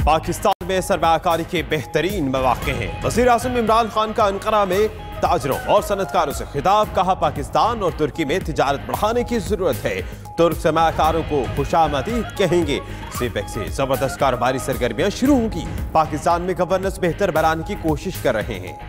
पाकिस्तान में सरमायाकारी के बेहतरीन मौके हैं। वज़ीर आज़म इमरान खान का अंकारा में ताजरों और सनतकारों से खिताब। कहा, पाकिस्तान और तुर्की में तिजारत बढ़ाने की जरूरत है। तुर्क सरमायाकारों को खुशामदीद कहेंगे। सीपेक से जबरदस्त कारोबारी सरगर्मियां शुरू होंगी। पाकिस्तान में गवर्नेंस बेहतर बनाने की कोशिश कर रहे हैं।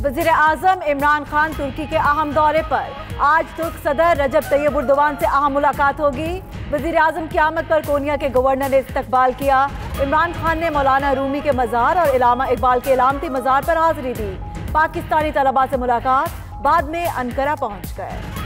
वज़ीर आज़म इमरान खान तुर्की के अहम दौरे पर। आज तुर्क सदर रजब तैयब एर्दोगान से अहम मुलाकात होगी। वज़ीर आज़म की आमद पर कोनिया के गवर्नर ने इस्तकबाल किया। इमरान खान ने मौलाना रूमी के मज़ार और इलामा इकबाल के इलामती मज़ार पर हाजिरी दी। पाकिस्तानी तलबा से मुलाकात, बाद में अंकारा पहुंच गए।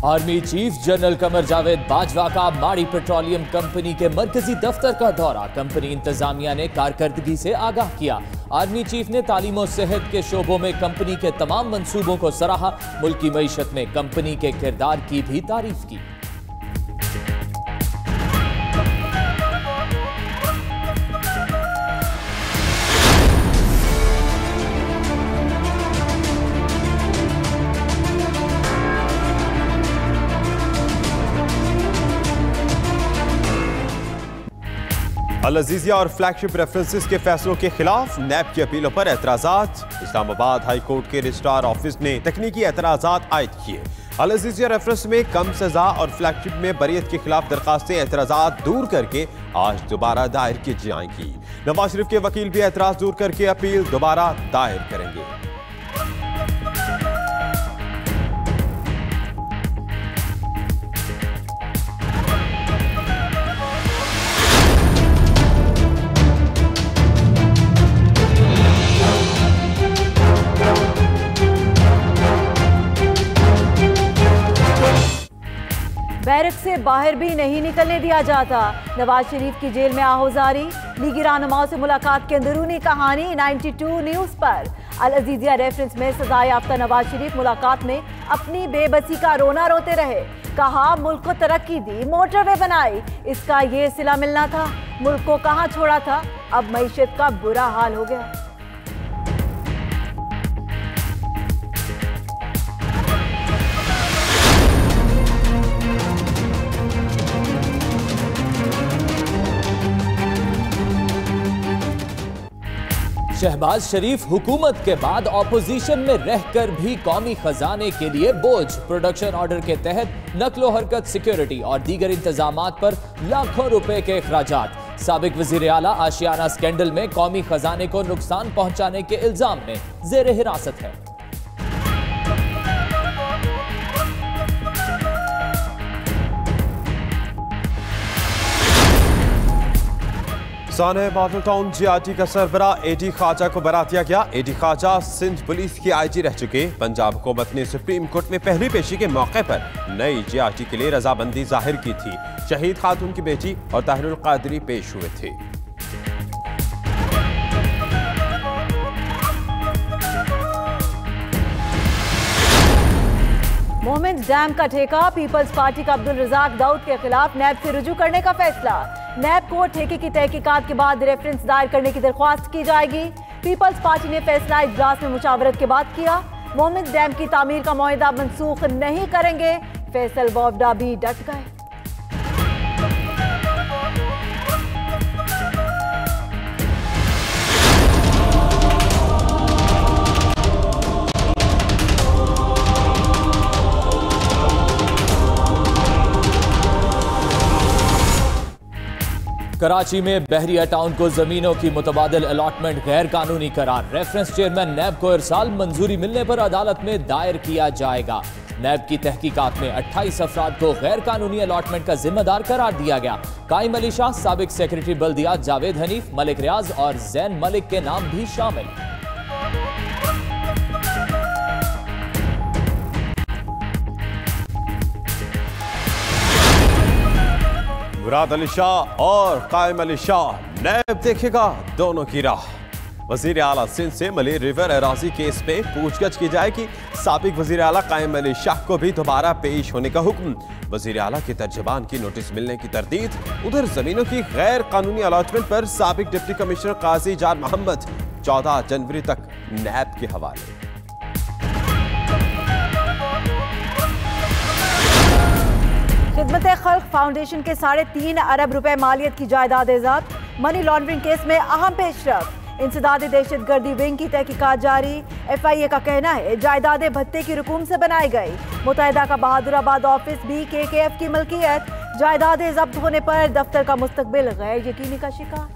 Army chief general Qamar Javed Bajwa का माड़ी पेट्रोलियम कंपनी के मरकजी दफ्तर का दौरा। कंपनी इंतजामिया ने कारकर्दगी से आगाह किया। आर्मी चीफ ने तालीम और सेहत के शोबों में कंपनी के तमाम मंसूबों को सराहा। मुल्की मईशत में कंपनी के किरदार की भी तारीफ की। अल अजीजिया और फ्लैगशिप रेफरेंसेस के फैसलों के खिलाफ नैब की अपीलों पर एतराजात। इस्लामाबाद हाई कोर्ट के रजिस्ट्रार ऑफिस ने तकनीकी एतराजात आयद किए। अल अजीजिया रेफरेंस में कम सजा और फ्लैगशिप में बरियत के खिलाफ दरखास्तें एतराजात दूर करके आज दोबारा दायर की जाएंगी। नवाज शरीफ के वकील भी एतराज दूर करके अपील दोबारा दायर करेंगे। बैरक से बाहर भी नहीं निकलने दिया जाता। नवाज शरीफ की जेल में आहुजारी। लीगी रहनुमाओं से मुलाकात की अंदरूनी कहानी 92 न्यूज पर। अल अजीजिया रेफरेंस में सजा याफ्ता नवाज शरीफ मुलाकात में अपनी बेबसी का रोना रोते रहे। कहा, मुल्क को तरक्की दी, मोटरवे बनाई, इसका ये सिला मिलना था। मुल्क को कहां छोड़ा था, अब मईशत का बुरा हाल हो गया। शहबाज शरीफ हुकूमत के बाद ऑपोजिशन में रहकर भी कौमी खजाने के लिए बोझ। प्रोडक्शन ऑर्डर के तहत नकलो हरकत, सिक्योरिटी और दीगर इंतजामात पर लाखों रुपए के अखराजात। साबिक वजीर आला आशियाना स्कैंडल में कौमी खजाने को नुकसान पहुंचाने के इल्जाम में जेर हिरासत है। साने बादल टाउन जीआरटी का सरबरा एडी ख्वाजा को बरा दिया गया। एडी ख्वाजा सिंध पुलिस की आईजी रह चुके। पंजाब हुकूमत ने सुप्रीम कोर्ट में पहली पेशी के मौके पर नई जीआरटी के लिए रजामंदी जाहिर की थी। शहीद खातून की बेटी और ताहिरुल कादरी पेश हुए थे। मोमिन डैम का ठेका। पीपल्स पार्टी का अब्दुल रज़ाक दाऊद के खिलाफ नैब से रुजू करने का फैसला। नैब को ठेके की तहकीकात के बाद रेफरेंस दायर करने की दरख्वास्त की जाएगी। पीपल्स पार्टी ने फैसला इजलास में मुशावरत के बाद किया। मोमिन डैम की तामीर का मुआहदा मनसूख नहीं करेंगे। फैसल बोवडा भी डट गए। कराची में बहरिया टाउन को जमीनों की मुतबादिल अलॉटमेंट गैर कानूनी करार। रेफरेंस चेयरमैन नैब को इरसाल मंजूरी मिलने पर अदालत में दायर किया जाएगा। नैब की तहकीकात में 28 अफराद को गैर कानूनी अलॉटमेंट का जिम्मेदार करार दिया गया। काइम अली शाह, साबिक सेक्रेटरी बल्दियात जावेद हनीफ, मलिक रियाज और जैन मलिक के नाम भी शामिल। मुराद अली शाह और कायम अली शाह, नैब देखेगा दोनों की राह। वजीर आला सिंध से मली रिवर एराजी केस में पूछगछ की जाएगी। साबिक वजीर आला कायम अली शाह को भी दोबारा पेश होने का हुक्म। वजीर आला के तर्जुमान की नोटिस मिलने की तरदीद। उधर जमीनों की गैर कानूनी अलॉटमेंट पर साबिक डिप्टी कमिश्नर काजी जान मोहम्मद 14 जनवरी तक नैब के हवाले। खिदमत-ए-खल्क फाउंडेशन के 3.5 अरब रुपए मालियत की जायदाद ज़ब्त। मनी लॉन्ड्रिंग केस में अहम पेशरफ। इंसदाद दहशतगर्दी विंग की तहकीकात जारी। FIA का कहना है जायदादें भत्ते की रकूम से बनाई गई। मुत्तहिदा का बहादुराबाद ऑफिस भी KKF की मलकियत। जायदादें जब्त होने पर दफ्तर का मुस्तकबिल गैर यकीनी का शिकार।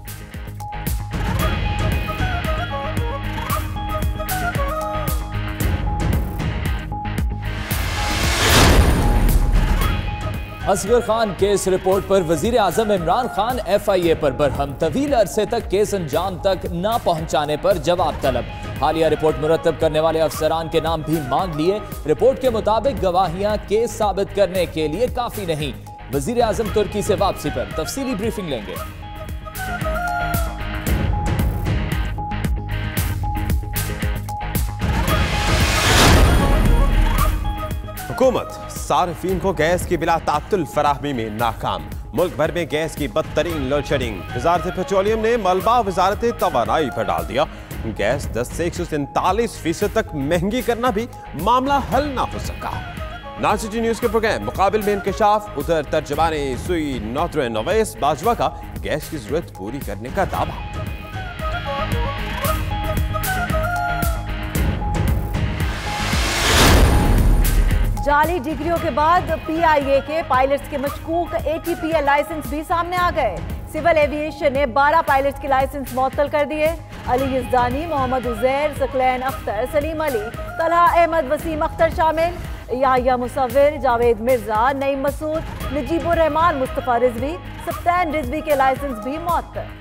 असगर खान केस रिपोर्ट पर वजीर आजम इमरान खान FIA पर बरहम। तवील अरसे तक केस अंजाम तक न पहुंचाने पर जवाब तलब। हालिया रिपोर्ट मुरतब करने वाले अफसरान के नाम भी मांग लिए। रिपोर्ट के मुताबिक गवाहियां केस साबित करने के लिए काफी नहीं। वजीर आजम तुर्की से वापसी पर तफसीली ब्रीफिंग लेंगे। हुकूमत सार्फिन को गैस की बिला तात्तुल फराहमी में नाकाम। मुल्क भर में गैस की बदतरीन लोड शेडिंग। वजारत पेट्रोलियम ने मलबा वजारत तवानाई पर डाल दिया। गैस 10 से 147% तक महंगी करना भी मामला हल ना हो सका। नासिटी न्यूज के प्रोग्राम मुकाबिल में इंकशाफ। उधर तर्जमाने सुई नौतरे नवैस बाजवा का गैस की जरूरत पूरी करने का दावा। जाली डिग्रियों के बाद PIA के पायलट्स के मशकूक ATPL लाइसेंस भी सामने आ गए। सिविल एविएशन ने 12 पायलट्स के लाइसेंस मुअत्तल कर दिए। अली यज़दानी, मोहम्मद उज़ैर, सकलैन अख्तर, सलीम अली, तलहा अहमद, वसीम अख्तर शामिल। याहिया मुसव्विर, जावेद मिर्जा, नईम मसूद, नजीबुर रहमान, मुस्तफ़ा रिजवी, सप्तान रिजवी के लाइसेंस भी मुअत्तल।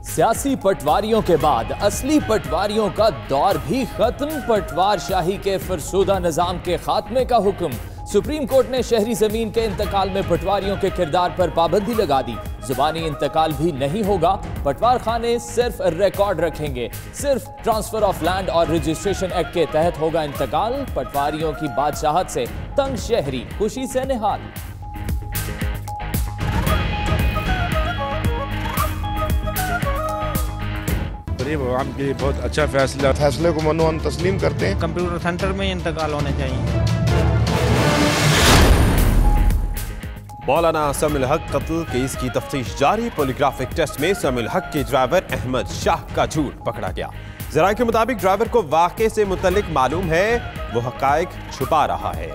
सियासी पटवारियों के बाद असली पटवारियों का दौर भी खत्म। पटवार शाही के फरसुदा निजाम के खात्मे का हुक्म। सुप्रीम कोर्ट ने शहरी जमीन के इंतकाल में पटवारियों के किरदार पर पाबंदी लगा दी। जुबानी इंतकाल भी नहीं होगा। पटवार खाने सिर्फ रिकॉर्ड रखेंगे। सिर्फ ट्रांसफर ऑफ लैंड और रजिस्ट्रेशन एक्ट के तहत होगा इंतकाल। पटवारियों की बादशाहत से तंग शहरी खुशी से निहाल। आवाम के लिए बहुत अच्छा फैसले को मनोन तस्लीम करते हैं। कंप्यूटर सेंटर में इंतकाल होने चाहिए। मौलाना समीउल हक कत्ल केस की तफ्तीश जारी। पॉलीग्राफिक टेस्ट में समीउल हक के ड्राइवर अहमद शाह का झूठ पकड़ा गया। जराये के मुताबिक ड्राइवर को वाक़े से मुतल्लिक मालूम है, वो हकायक छुपा रहा है।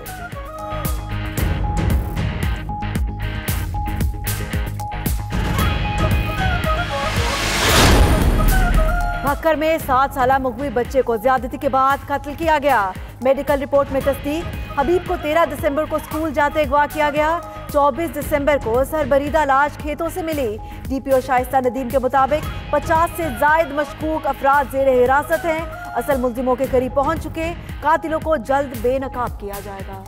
भक्कर में 7 साला मुगवी बच्चे को ज्यादती के बाद कत्ल किया गया। मेडिकल रिपोर्ट में तस्दीक। हबीब को 13 दिसंबर को स्कूल जाते अगवा किया गया। 24 दिसंबर को सरबरीदा लाश खेतों से मिली। DPO शाइस्ता नदीम के मुताबिक 50 से जायद मशकूक अफराद जेर हिरासत हैं। असल मुल्जिमों के करीब पहुंच चुके। कातिलों को जल्द बेनकाब किया जाएगा।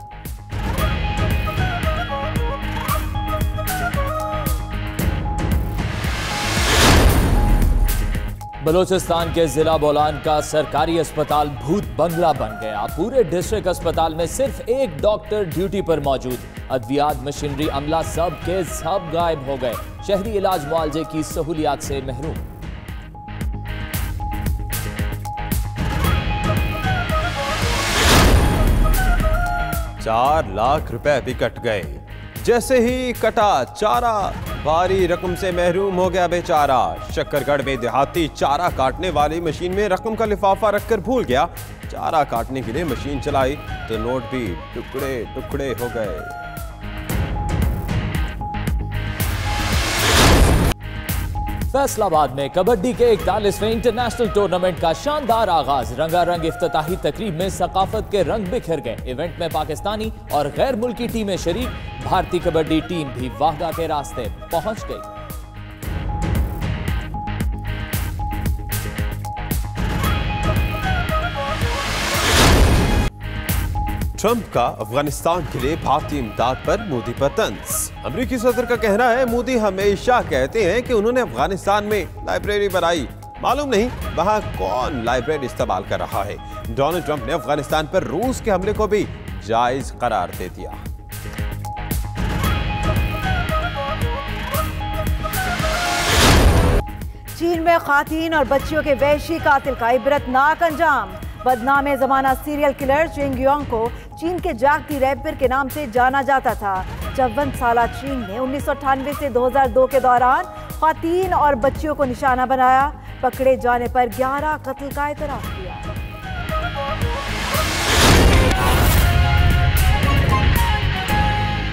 बलोचिस्तान के जिला बोलान का सरकारी अस्पताल भूत बंगला बन गया। पूरे डिस्ट्रिक्ट अस्पताल में सिर्फ एक डॉक्टर ड्यूटी पर मौजूद। अद्वियात, मशीनरी, अमला सब के सब गायब हो गए। शहरी इलाज मुआवजे की सहूलियात से महरूम। ₹4 लाख भी कट गए। जैसे ही कटा चारा, भारी रकम से महरूम हो गया बेचारा। शक्करगढ़ में देहाती चारा काटने वाली मशीन में रकम का लिफाफा रखकर भूल गया। चारा काटने के लिए मशीन चलाई तो नोट भी टुकड़े टुकड़े हो गए। फैसलाबाद में कबड्डी के 41वें इंटरनेशनल टूर्नामेंट का शानदार आगाज। रंगारंग इफ्तिताही तकरीब में सकाफत के रंग बिखर गए। इवेंट में पाकिस्तानी और गैर मुल्की टीमें शरीक। भारतीय कबड्डी टीम भी वाहगा के रास्ते पहुंच गई। ट्रंप का अफगानिस्तान के लिए भारतीय इमदाद पर मोदी पर तंज। अमेरिकी सदर का कहना है मोदी हमेशा कहते हैं कि उन्होंने अफगानिस्तान में लाइब्रेरी बनाई, मालूम नहीं वहां कौन लाइब्रेरी इस्तेमाल कर रहा है। डोनाल्ड ट्रंप ने अफगानिस्तान पर रूस के हमले को भी जायज करार दे दिया। चीन में खातीन और बच्चियों के वहशी कातिल का इबरतनाक अंजाम। बदनाम जमाना सीरियल किलर चेंग योंग को चीन के जागती रैपर के नाम से जाना जाता था। 54 साला चीन ने 1998 से 2002 के दौरान खातीन और बच्चियों को निशाना बनाया। पकड़े जाने पर 11 कत्ल का एतराफ किया।